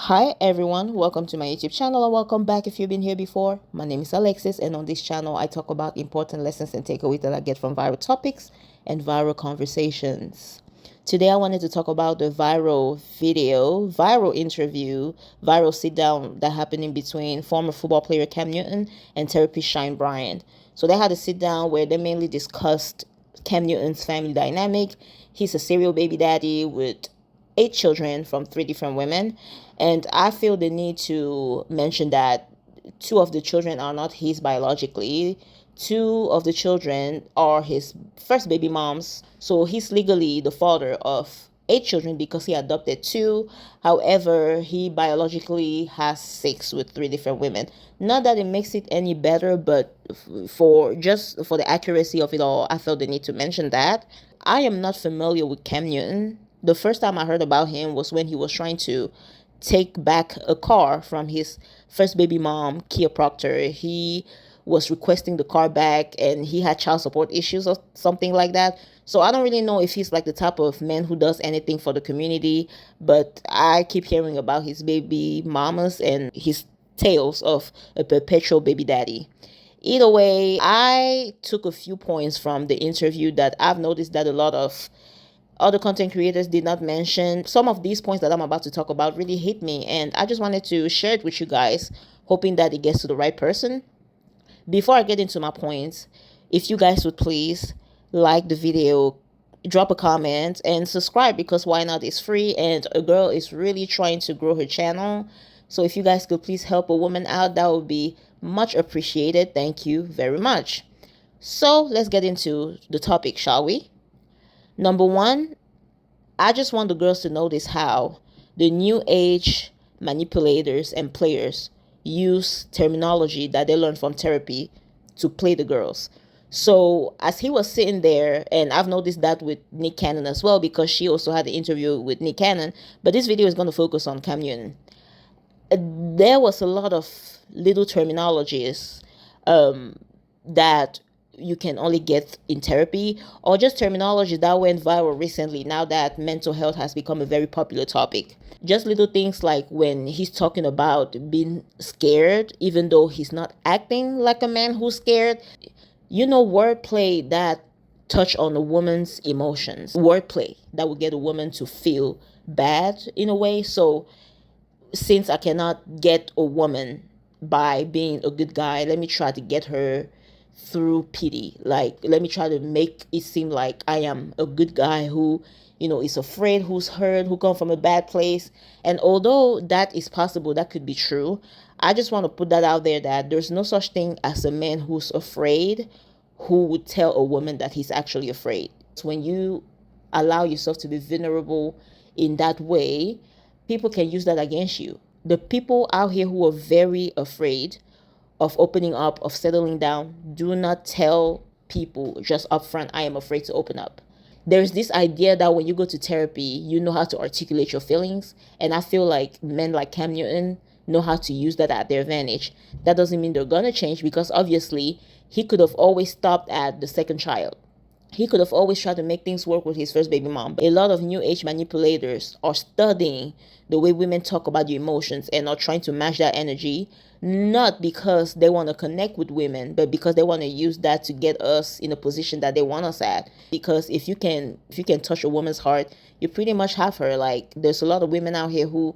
Hi everyone, welcome to my YouTube channel and welcome back if you've been here before. My name is Alexis and on this channel I talk about important lessons and takeaways that I get from viral topics and viral conversations. Today I wanted to talk about the viral video, viral interview, viral sit down that happened in between former football player Cam Newton and therapist Cheyenne Bryant. So they had a sit down where they mainly discussed Cam Newton's family dynamic. He's a serial baby daddy with 8 children from 3 different women. And I feel the need to mention that 2 of the children are not his biologically. 2 of the children are his first baby moms. So he's legally the father of 8 children because he adopted 2. However, he biologically has 6 with 3 different women. Not that it makes it any better, but for the accuracy of it all, I felt the need to mention that. I am not familiar with Cam Newton. The first time I heard about him was when he was trying to take back a car from his first baby mom, Kia Proctor. He was requesting the car back and he had child support issues or something like that. So I don't really know if he's like the type of man who does anything for the community, but I keep hearing about his baby mamas and his tales of a perpetual baby daddy. Either way, I took a few points from the interview that I've noticed that a lot of other content creators did not mention. Some of these points that I'm about to talk about really hit me, and I just wanted to share it with you guys, hoping that it gets to the right person. Before I get into my points, if you guys would please like the video, drop a comment, and subscribe, because why not? It's free, and a girl is really trying to grow her channel. So if you guys could please help a woman out, that would be much appreciated. Thank you very much. So let's get into the topic, shall we? Number one, I just want the girls to notice how the new age manipulators and players use terminology that they learned from therapy to play the girls. So as he was sitting there, and I've noticed that with Nick Cannon as well, because she also had the interview with Nick Cannon, but this video is going to focus on Cam Newton. There was a lot of little terminologies that you can only get in therapy, or just terminology that went viral recently now that mental health has become a very popular topic. Just little things like when he's talking about being scared, even though he's not acting like a man who's scared. Wordplay that touch on a woman's emotions. Wordplay that would get a woman to feel bad in a way. So since I cannot get a woman by being a good guy, let me try to get her through pity. Like, let me try to make it seem like I am a good guy who, is afraid, who's hurt, who come from a bad place. And although that is possible, that could be true, I just want to put that out there that there's no such thing as a man who's afraid who would tell a woman that he's actually afraid. When you allow yourself to be vulnerable in that way, people can use that against you. The people out here who are very afraid of opening up, of settling down, do not tell people just upfront, I am afraid to open up. There's this idea that when you go to therapy, you know how to articulate your feelings. And I feel like men like Cam Newton know how to use that at their advantage. That doesn't mean they're gonna change, because obviously he could have always stopped at the second child. He could have always tried to make things work with his first baby mom. A lot of new age manipulators are studying the way women talk about your emotions and are trying to match that energy, not because they want to connect with women, but because they want to use that to get us in a position that they want us at. Because if you can touch a woman's heart, you pretty much have her. Like, there's a lot of women out here who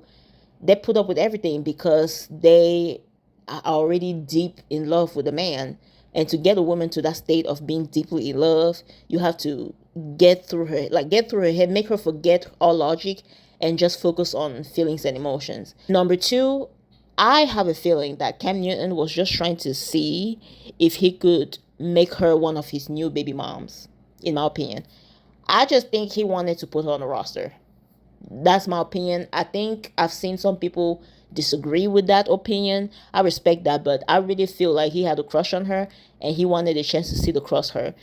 they put up with everything because they are already deep in love with a man. And to get a woman to that state of being deeply in love, you have to get through her head, make her forget all logic and just focus on feelings and emotions. Number two, I have a feeling that Cam Newton was just trying to see if he could make her one of his new baby moms, in my opinion. I just think he wanted to put her on the roster. That's my opinion. I think I've seen some people disagree with that opinion. I respect that, but I really feel like he had a crush on her and he wanted a chance to sit across her.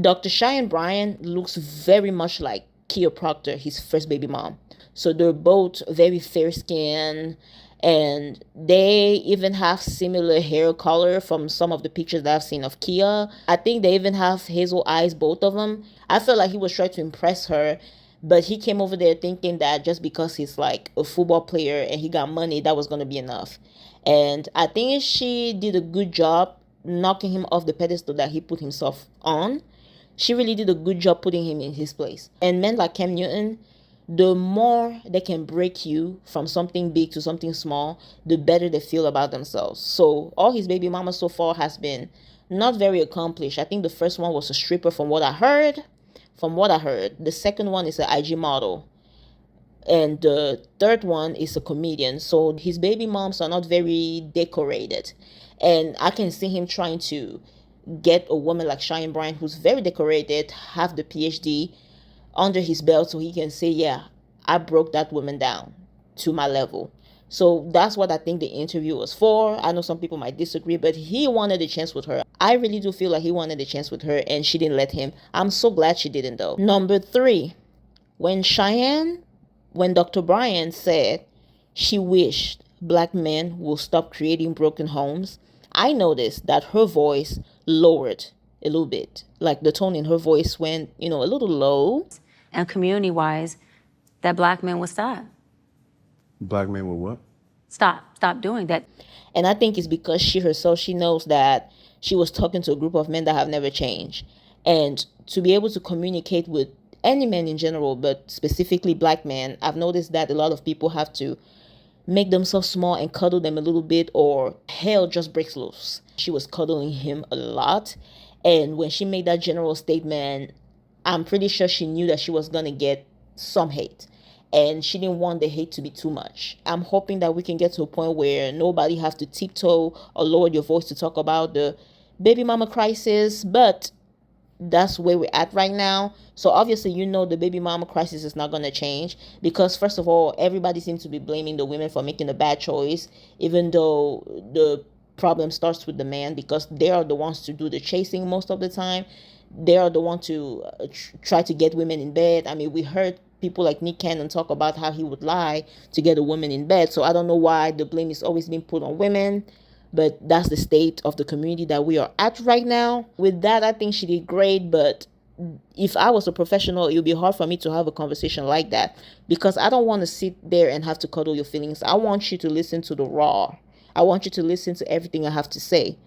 Dr. Cheyenne Bryant looks very much like Kia Proctor, his first baby mom. So they're both very fair skinned, and they even have similar hair color from some of the pictures that I've seen of Kia. I think they even have hazel eyes, both of them. I felt like he was trying to impress her But he came over there thinking that just because he's like a football player and he got money, that was going to be enough. And I think she did a good job knocking him off the pedestal that he put himself on. She really did a good job putting him in his place. And men like Cam Newton, the more they can break you from something big to something small, the better they feel about themselves. So all his baby mamas so far has been not very accomplished. I think the first one was a stripper from what I heard. The second one is an IG model. And the third one is a comedian. So his baby moms are not very decorated. And I can see him trying to get a woman like Cheyenne Bryant, who's very decorated, have the PhD under his belt, so he can say, yeah, I broke that woman down to my level. So that's what I think the interview was for. I know some people might disagree, but he wanted a chance with her. I really do feel like he wanted a chance with her, and she didn't let him. I'm so glad she didn't, though. Number 3, when Dr. Bryant said she wished black men will stop creating broken homes, I noticed that her voice lowered a little bit. Like the tone in her voice went, a little low. And community-wise, that black men would stop. Black men will what? Stop doing that. And I think it's because she herself, she knows that she was talking to a group of men that have never changed. And to be able to communicate with any men in general, but specifically black men, I've noticed that a lot of people have to make themselves small and cuddle them a little bit, or hell just breaks loose. She was cuddling him a lot. And when she made that general statement, I'm pretty sure she knew that she was going to get some hate. And she didn't want the hate to be too much. I'm hoping that we can get to a point where nobody has to tiptoe or lower your voice to talk about the baby mama crisis. But that's where we're at right now. So obviously, the baby mama crisis is not going to change, because first of all, everybody seems to be blaming the women for making a bad choice, even though the problem starts with the man, because they are the ones to do the chasing most of the time. They are the one to try to get women in bed. I mean, we heard people like Nick Cannon talk about how he would lie to get a woman in bed. So I don't know why the blame is always being put on women. But that's the state of the community that we are at right now. With that, I think she did great. But if I was a professional, it would be hard for me to have a conversation like that, because I don't want to sit there and have to cuddle your feelings. I want you to listen to the raw. I want you to listen to everything I have to say.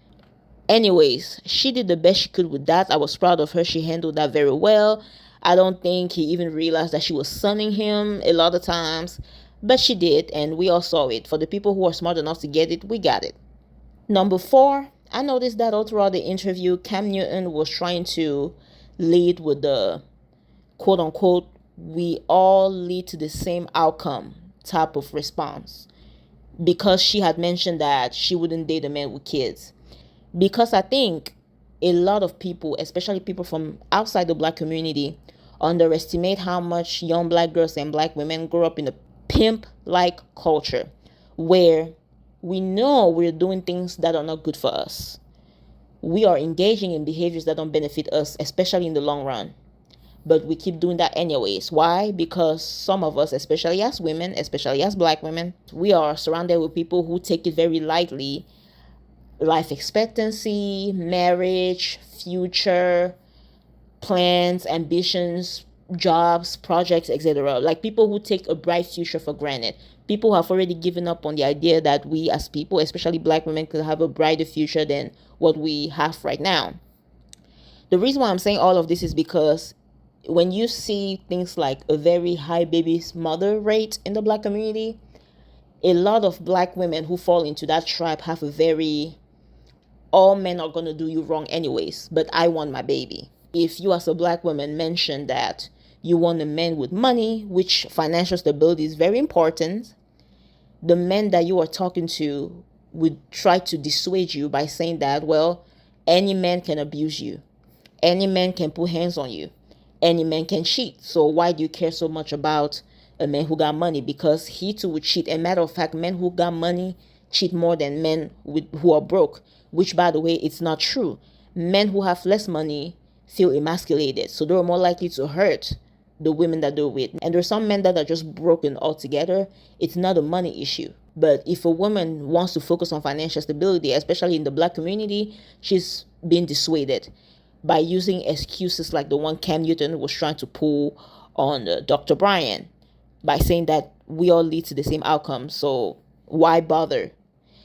Anyways, she did the best she could with that. I was proud of her. She handled that very well. I don't think he even realized that she was sunning him a lot of times. But she did, and we all saw it. For the people who are smart enough to get it, we got it. Number 4, I noticed that all throughout the interview, Cam Newton was trying to lead with the quote-unquote, we all lead to the same outcome type of response, because she had mentioned that she wouldn't date a man with kids. Because I think a lot of people, especially people from outside the black community, underestimate how much young black girls and black women grow up in a pimp-like culture where we know we're doing things that are not good for us. We are engaging in behaviors that don't benefit us, especially in the long run. But we keep doing that anyways. Why? Because some of us, especially as women, especially as black women, we are surrounded with people who take it very lightly. Life expectancy, marriage, future, plans, ambitions, jobs, projects, etc. Like people who take a bright future for granted. People have already given up on the idea that we as people, especially black women, could have a brighter future than what we have right now. The reason why I'm saying all of this is because when you see things like a very high baby mother rate in the black community, a lot of black women who fall into that tribe have a very, all men are going to do you wrong anyways, but I want my baby. If you as a black woman mention that you want a man with money, which financial stability is very important, the men that you are talking to would try to dissuade you by saying that, well, any man can abuse you. Any man can put hands on you. Any man can cheat. So why do you care so much about a man who got money? Because he too would cheat. And matter of fact, men who got money cheat more than men who are broke, which, by the way, it's not true. Men who have less money feel emasculated, so they're more likely to hurt the women that they're with. And there's some men that are just broken altogether. It's not a money issue. But if a woman wants to focus on financial stability, especially in the black community, she's being dissuaded by using excuses like the one Cam Newton was trying to pull, on Dr. Bryant by saying that we all lead to the same outcome. So why bother?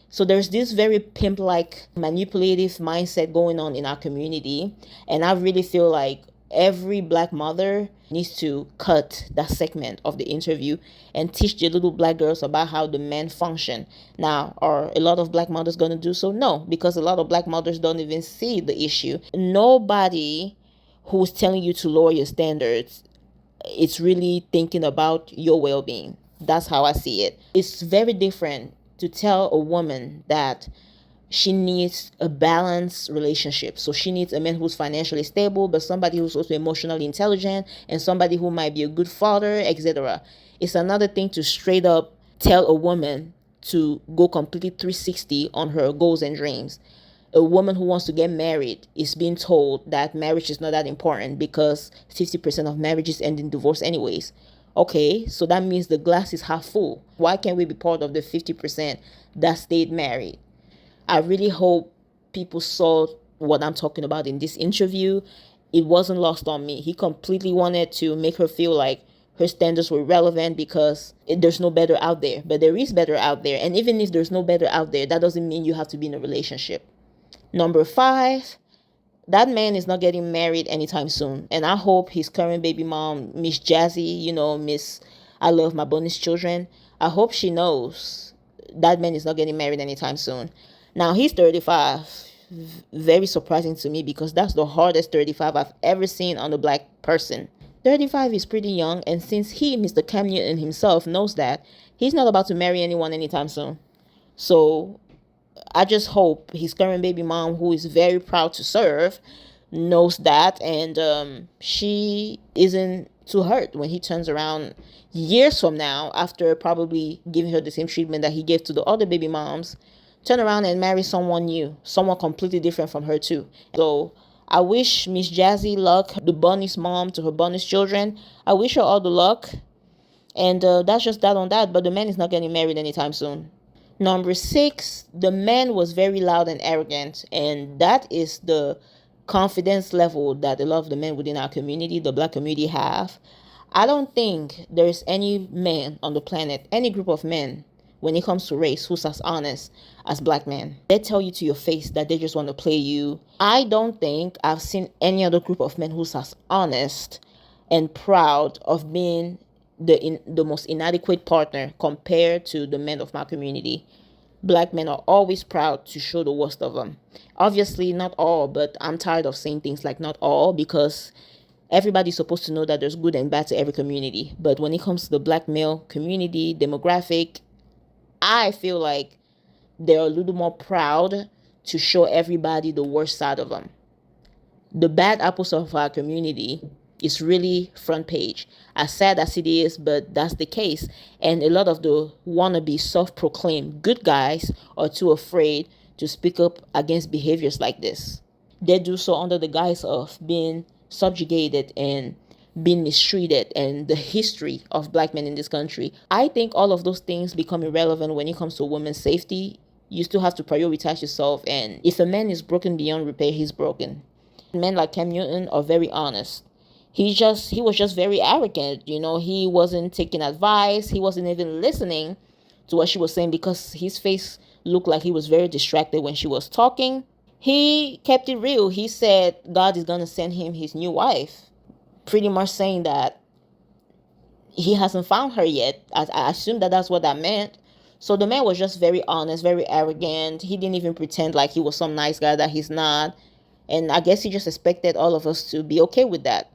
So there's this very pimp-like manipulative mindset going on in our community. And I really feel like every black mother needs to cut that segment of the interview and teach the little black girls about how the men function. Now, are a lot of black mothers going to do so? No, because a lot of black mothers don't even see the issue. Nobody who's telling you to lower your standards, it's really thinking about your well-being. That's how I see it. It's very different to tell a woman that she needs a balanced relationship. So she needs a man who's financially stable, but somebody who's also emotionally intelligent, and somebody who might be a good father, etc. It's another thing to straight up tell a woman to go completely 360 on her goals and dreams. A woman who wants to get married is being told that marriage is not that important because 50% of marriages end in divorce anyways. Okay, so that means the glass is half full. Why can't we be part of the 50% that stayed married? I really hope people saw what I'm talking about in this interview. It wasn't lost on me. He completely wanted to make her feel like her standards were relevant because there's no better out there. But there is better out there. And even if there's no better out there, that doesn't mean you have to be in a relationship. Number 5, that man is not getting married anytime soon. And I hope his current baby mom, Miss Jazzy, Miss I love my bonus children, I hope she knows that man is not getting married anytime soon. Now, he's 35. Very surprising to me because that's the hardest 35 I've ever seen on a black person. 35 is pretty young, and since he, Mr. Cam Newton himself, knows that, he's not about to marry anyone anytime soon. So I just hope his current baby mom, who is very proud to serve, knows that, and she isn't too hurt when he turns around years from now, after probably giving her the same treatment that he gave to the other baby moms, turn around and marry someone new, someone completely different from her too. So I wish Miss Jazzy luck, the bonus mom to her bonus children. I wish her all the luck, and that's just that on that. But the man is not getting married anytime soon. Number 6, the man was very loud and arrogant, and that is the confidence level that a lot of the men within our community, the black community, have. I don't think there's any man on the planet, any group of men, when it comes to race, who's as honest as black men. They tell you to your face that they just want to play you. I don't think I've seen any other group of men who's as honest and proud of being the most inadequate partner compared to the men of my community. Black men are always proud to show the worst of them. Obviously, not all, but I'm tired of saying things like not all, because everybody's supposed to know that there's good and bad to every community. But when it comes to the black male community demographic, I feel like they're a little more proud to show everybody the worst side of them. The bad apples of our community is really front page. As sad as it is, but that's the case. And a lot of the wannabe self-proclaimed good guys are too afraid to speak up against behaviors like this. They do so under the guise of being subjugated and being mistreated, and the history of black men in this country. I think all of those things become irrelevant when it comes to women's safety. You still have to prioritize yourself, and if a man is broken beyond repair, he's broken. Men like Cam Newton are very honest. He was just very arrogant. He wasn't taking advice. He wasn't even listening to what she was saying because his face looked like he was very distracted when she was talking. He kept it real. He said God is going to send him his new wife, pretty much saying that he hasn't found her yet. I assume that that's what that meant. So the man was just very honest, very arrogant. He didn't even pretend like he was some nice guy that he's not. And I guess he just expected all of us to be okay with that.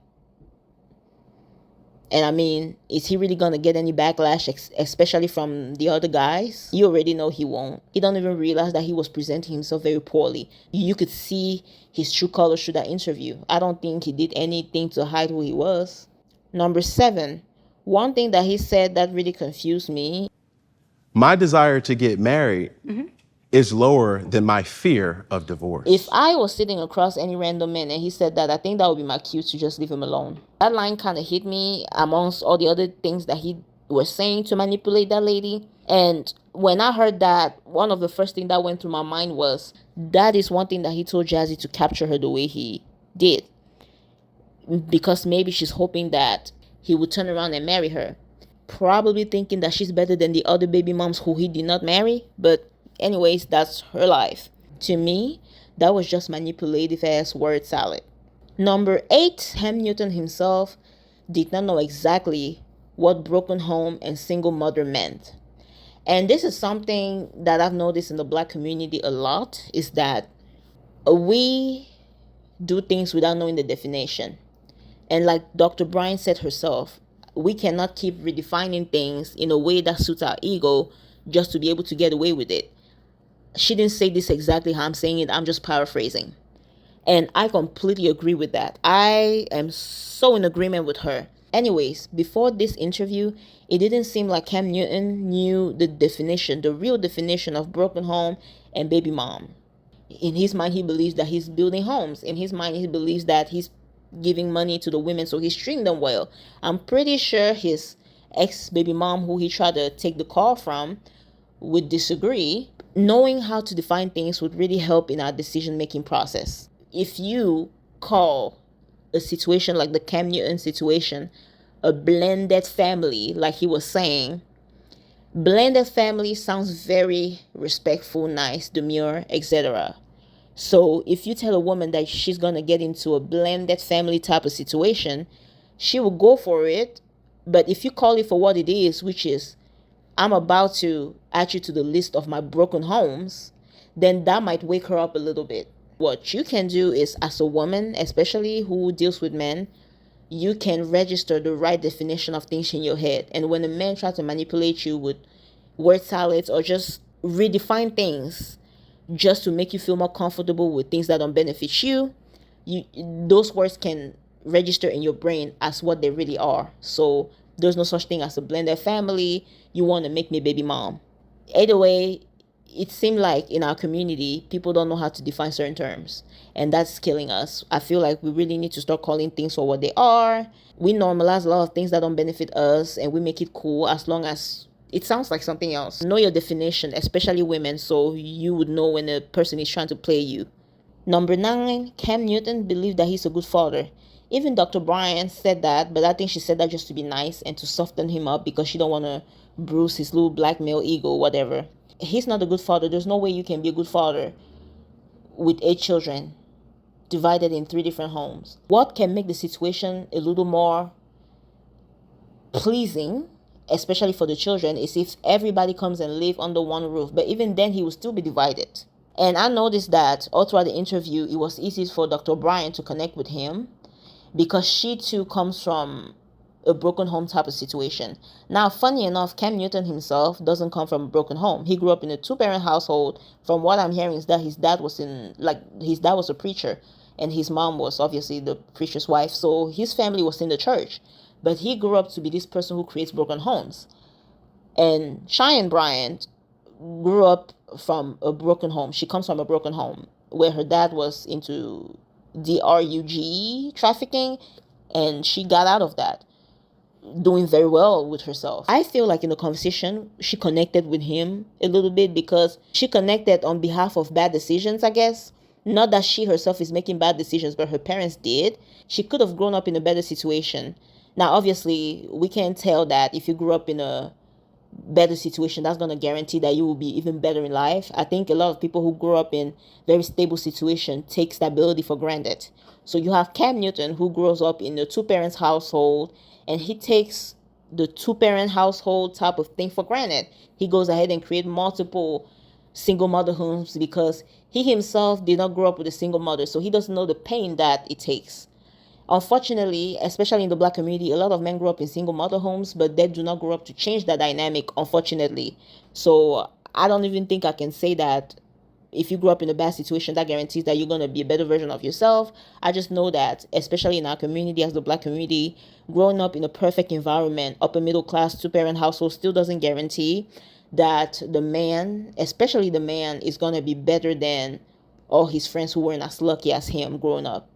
And I mean, is he really going to get any backlash, especially from the other guys? You already know he won't. He don't even realize that he was presenting himself very poorly. You could see his true colors through that interview. I don't think he did anything to hide who he was. Number 7, one thing that he said that really confused me. My desire to get married is lower than my fear of divorce. If I was sitting across any random man and he said that, I think that would be my cue to just leave him alone. That line kind of hit me amongst all the other things that he was saying to manipulate that lady. And when I heard that, one of the first things that went through my mind was, that is one thing that he told Jazzy to capture her the way he did. Because maybe she's hoping that he would turn around and marry her. Probably thinking that she's better than the other baby moms who he did not marry. But anyways, that's her life. To me, that was just manipulative ass word salad. Number 8, Cam Newton himself did not know exactly what broken home and single mother meant. And this is something that I've noticed in the black community a lot, is that we do things without knowing the definition. And like Dr. Bryant said herself, we cannot keep redefining things in a way that suits our ego just to be able to get away with it. She didn't say this exactly how I'm saying it. I'm just paraphrasing. And I completely agree with that. I am so in agreement with her. Anyways, before this interview, it didn't seem like Cam Newton knew the definition, the real definition of broken home and baby mom. In his mind, he believes that he's building homes. In his mind, he believes that he's giving money to the women, so he's treating them well. I'm pretty sure his ex-baby mom, who he tried to take the call from, would disagree. Knowing how to define things would really help in our decision-making process. If you call a situation like the Cam Newton situation a blended family, like he was saying, blended family sounds very respectful, nice, demure, etc. So if you tell a woman that she's going to get into a blended family type of situation, she will go for it. But if you call it for what it is, which is, I'm about to add you to the list of my broken homes, then that might wake her up a little bit. What you can do is, as a woman, especially who deals with men, you can register the right definition of things in your head. And when a man tries to manipulate you with word salads or just redefine things just to make you feel more comfortable with things that don't benefit you, those words can register in your brain as what they really are. So there's no such thing as a blended family. You want to make me baby mom. Either way, it seemed like in our community, people don't know how to define certain terms. And that's killing us. I feel like we really need to start calling things for what they are. We normalize a lot of things that don't benefit us, and we make it cool as long as it sounds like something else. Know your definition, especially women, so you would know when a person is trying to play you. Number 9, Cam Newton believed that he's a good father. Even Dr. Bryant said that, but I think she said that just to be nice and to soften him up because she don't want to bruise his little black male ego, whatever. He's not a good father. There's no way you can be a good father with 8 children divided in 3 different homes. What can make the situation a little more pleasing, especially for the children, is if everybody comes and live under one roof. But even then, he will still be divided. And I noticed that all throughout the interview, it was easy for Dr. Bryant to connect with him because she too comes from a broken home type of situation. Now, funny enough, Cam Newton himself doesn't come from a broken home. He grew up in a 2-parent household. From what I'm hearing is that his dad was a preacher, and his mom was obviously the preacher's wife. So his family was in the church, but he grew up to be this person who creates broken homes. And Cheyenne Bryant grew up from a broken home. She comes from a broken home where her dad was into drug trafficking, and she got out of that, doing very well with herself. I feel like in the conversation, she connected with him a little bit because she connected on behalf of bad decisions, I guess. Not that she herself is making bad decisions, but her parents did. She could have grown up in a better situation. Now, obviously, we can't tell that if you grew up in a better situation, that's going to guarantee that you will be even better in life. I think a lot of people who grow up in very stable situation take stability for granted. So you have Cam Newton, who grows up in a 2-parent household, and he takes the 2-parent household type of thing for granted. He goes ahead and create multiple single mother homes because he himself did not grow up with a single mother, so he doesn't know the pain that it takes. Unfortunately, especially in the black community, a lot of men grow up in single mother homes, but they do not grow up to change that dynamic, unfortunately. So I don't even think I can say that if you grew up in a bad situation, that guarantees that you're going to be a better version of yourself. I just know that, especially in our community, as the black community, growing up in a perfect environment, upper middle class, 2-parent household still doesn't guarantee that the man, especially the man, is going to be better than all his friends who weren't as lucky as him growing up.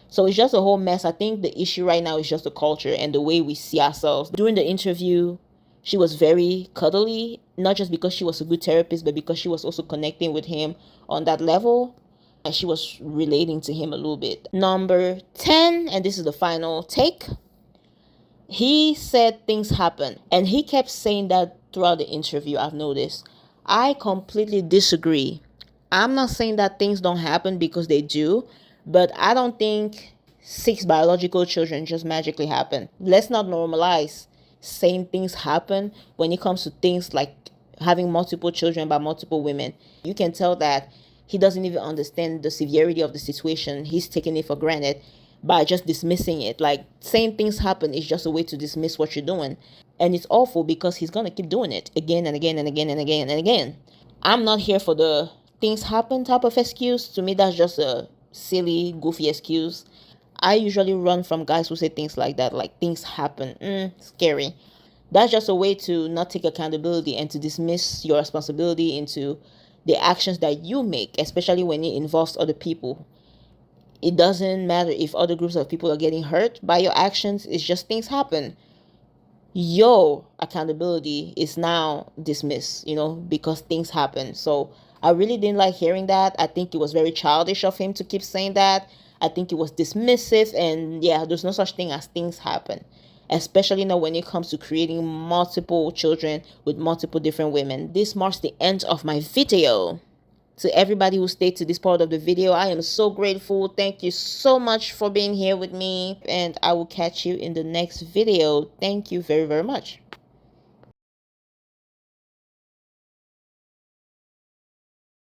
So it's just a whole mess. I think the issue right now is just the culture and the way we see ourselves. During the interview, she was very cuddly, not just because she was a good therapist, but because she was also connecting with him on that level. And she was relating to him a little bit. Number 10, and this is the final take. He said things happen, and he kept saying that throughout the interview. I've noticed. I completely disagree. I'm not saying that things don't happen, because they do, but I don't think 6 biological children just magically happen. Let's not normalize saying things happen when it comes to things like having multiple children by multiple women. You can tell that he doesn't even understand the severity of the situation. He's taking it for granted by just dismissing it. Like, saying things happen is just a way to dismiss what you're doing. And it's awful, because he's going to keep doing it again and again and again and again and again. I'm not here for the things happen type of excuse. To me, that's just a silly, goofy excuse. I usually run from guys who say things like that, like things happen. Scary. That's just a way to not take accountability and to dismiss your responsibility into the actions that you make, especially when it involves other people. It doesn't matter if other groups of people are getting hurt by your actions. It's just things happen. Your accountability is now dismissed, because things happen. So I really didn't like hearing that. I think it was very childish of him to keep saying that. I think it was dismissive, and yeah, there's no such thing as things happen, especially now when it comes to creating multiple children with multiple different women. This marks the end of my video. To everybody who stayed to this part of the video, I am so grateful. Thank you so much for being here with me, and I will catch you in the next video. Thank you very, very much.